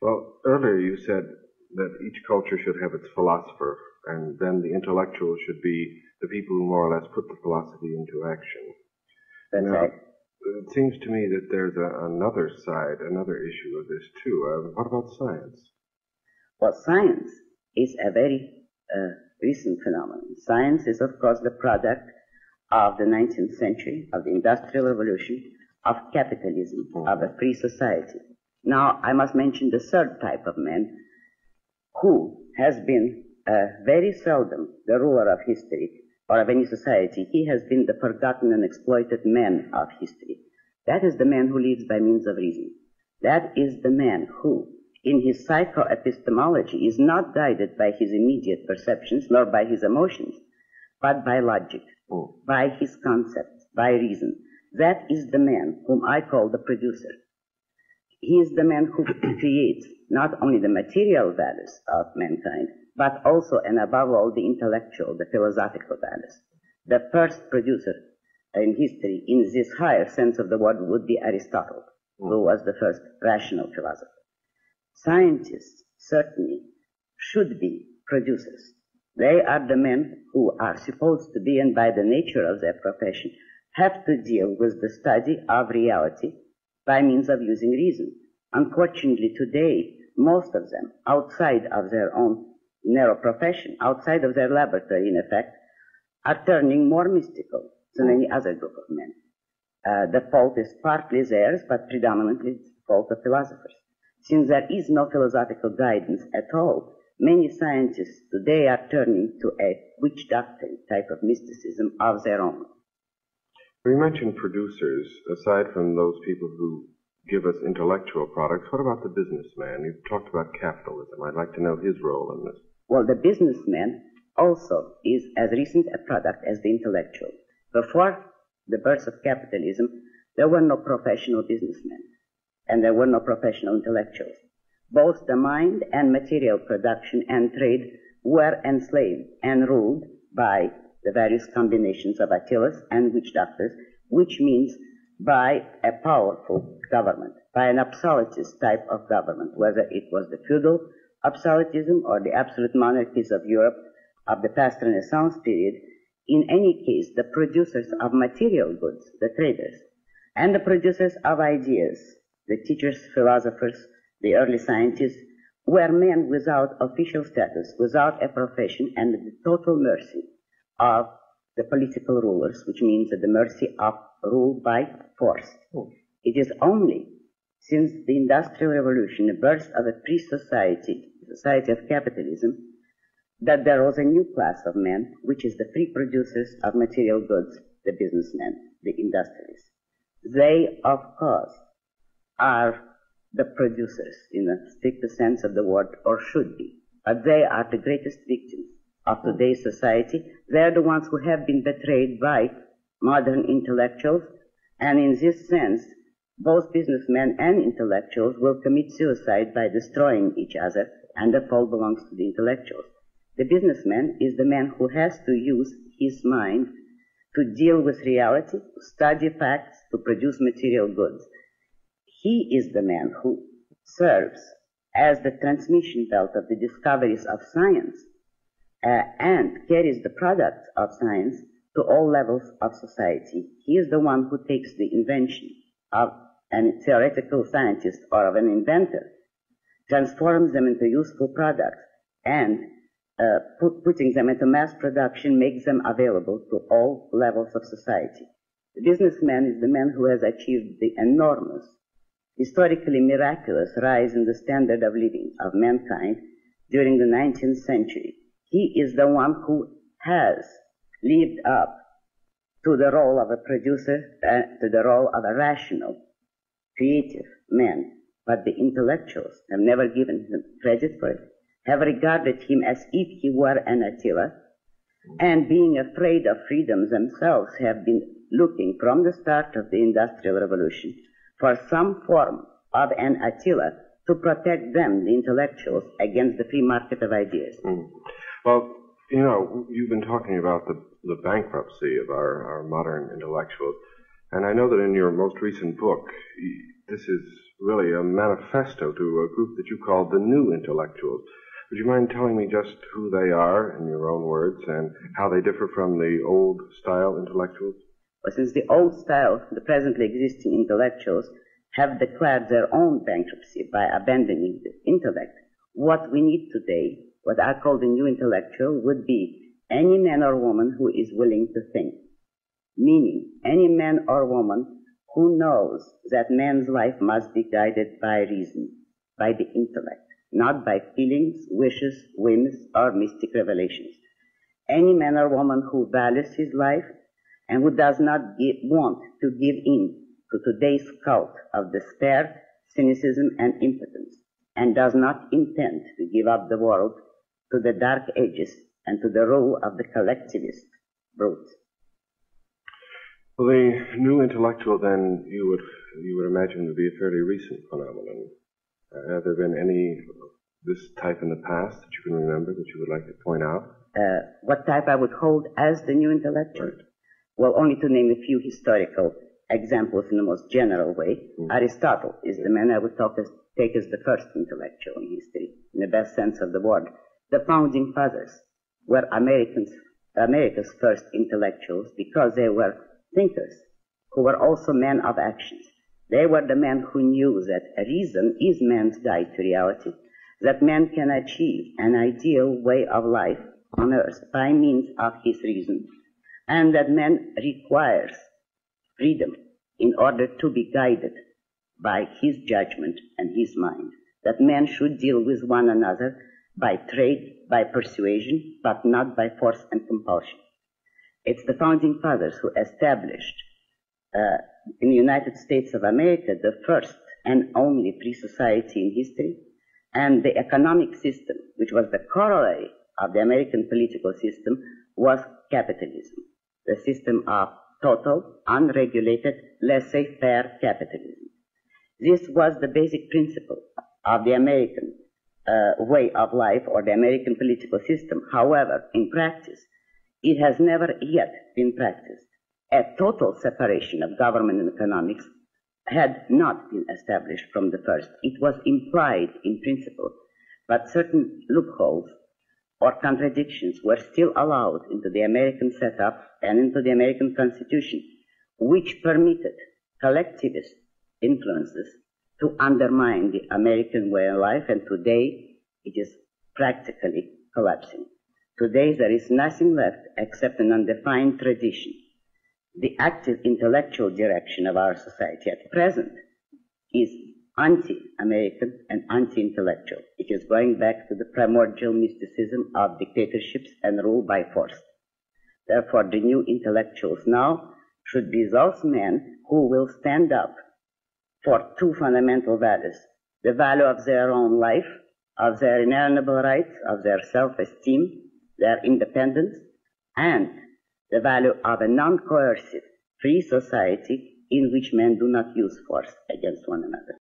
Well, earlier you said that each culture should have its philosopher, and then the intellectual should be the people who more or less put the philosophy into action. That's Now, right. it seems to me that there's another side, another issue of this too. What about science? Well, science is a very recent phenomenon. Science is, of course, the product of the 19th century, of the Industrial Revolution, of capitalism, of a free society. Now, I must mention the third type of man who has been very seldom the ruler of history or of any society. He has been the forgotten and exploited man of history. That is the man who lives by means of reason. That is the man who, in his psychoepistemology, is not guided by his immediate perceptions nor by his emotions, but by logic, by his concepts, by reason. That is the man whom I call the producer. He is the man who creates not only the material values of mankind, but also and above all the intellectual, the philosophical values. The first producer in history, in this higher sense of the word, would be Aristotle, who was the first rational philosopher. Scientists certainly should be producers. They are the men who are supposed to be, and by the nature of their profession, have to deal with the study of reality by means of using reason. Unfortunately, today, most of them, outside of their own narrow profession, outside of their laboratory, in effect, are turning more mystical than any other group of men. The fault is partly theirs, but predominantly it's the fault of philosophers. Since there is no philosophical guidance at all, many scientists today are turning to a witch doctrine type of mysticism of their own. You mentioned producers. Aside from those people who give us intellectual products, what about the businessman? You've talked about capitalism. I'd like to know his role in this. Well, the businessman also is as recent a product as the intellectual. Before the birth of capitalism, there were no professional businessmen, and there were no professional intellectuals. Both the mind and material production and trade were enslaved and ruled by the various combinations of Attilas and witch doctors, which means by a powerful government, by an absolutist type of government, whether it was the feudal absolutism or the absolute monarchies of Europe of the past Renaissance period. In any case, the producers of material goods, the traders, and the producers of ideas, the teachers, philosophers, the early scientists, were men without official status, without a profession, and at the total mercy of the political rulers, which means at the mercy of rule by force. It is only since the Industrial Revolution, the birth of a free society, the society of capitalism, that there was a new class of men, which is the free producers of material goods, the businessmen, the industrialists. They, of course, are the producers in the strictest sense of the word, or should be, but they are the greatest victims of today's society. They're the ones who have been betrayed by modern intellectuals, and in this sense, both businessmen and intellectuals will commit suicide by destroying each other, and the fault belongs to the intellectuals. The businessman is the man who has to use his mind to deal with reality, to study facts, to produce material goods. He is the man who serves as the transmission belt of the discoveries of science and carries the products of science to all levels of society. He is the one who takes the invention of a theoretical scientist or of an inventor, transforms them into useful products, and putting them into mass production makes them available to all levels of society. The businessman is the man who has achieved the enormous, historically miraculous rise in the standard of living of mankind during the 19th century. He is the one who has lived up to the role of a producer, to the role of a rational, creative man. But the intellectuals have never given him credit for it, have regarded him as if he were an Attila, and being afraid of freedom themselves have been looking from the start of the Industrial Revolution for some form of an Attila to protect them, the intellectuals, against the free market of ideas. Well, you know, you've been talking about the bankruptcy of our modern intellectuals, and I know that in your most recent book, this is really a manifesto to a group that you called the New Intellectuals. Would you mind telling me just who they are, in your own words, and how they differ from the old-style intellectuals? Well, since the old style, the presently existing intellectuals, have declared their own bankruptcy by abandoning the intellect, what we need today, what I call the new intellectual, would be any man or woman who is willing to think. Meaning, any man or woman who knows that man's life must be guided by reason, by the intellect, not by feelings, wishes, whims, or mystic revelations. Any man or woman who values his life and who does not want to give in to today's cult of despair, cynicism, and impotence, and does not intend to give up the world to the dark ages and to the rule of the collectivist brute. Well, the new intellectual, then, you would imagine to be a fairly recent phenomenon. Have there been any of this type in the past that you can remember that you would like to point out? What type I would hold as the new intellectual? Right. Well, only to name a few historical examples in the most general way. Aristotle is the man I would take as the first intellectual in history, in the best sense of the word. The founding fathers were America's first intellectuals because they were thinkers who were also men of actions. They were the men who knew that reason is man's guide to reality, that man can achieve an ideal way of life on earth by means of his reason, and that man requires freedom in order to be guided by his judgment and his mind, that men should deal with one another by trade, by persuasion, but not by force and compulsion. It's the founding fathers who established in the United States of America the first and only free society in history, and the economic system, which was the corollary of the American political system, was capitalism, the system of total, unregulated, laissez-faire capitalism. This was the basic principle of the American way of life, or the American political system. However, in practice, it has never yet been practiced. A total separation of government and economics had not been established from the first. It was implied in principle, but certain loopholes or contradictions were still allowed into the American setup and into the American Constitution, which permitted collectivist influences to undermine the American way of life, and today it is practically collapsing. Today there is nothing left except an undefined tradition. The active intellectual direction of our society at present is anti-American and anti-intellectual. It is going back to the primordial mysticism of dictatorships and rule by force. Therefore, the new intellectuals now should be those men who will stand up for two fundamental values: the value of their own life, of their inalienable rights, of their self-esteem, their independence, and the value of a non-coercive, free society in which men do not use force against one another.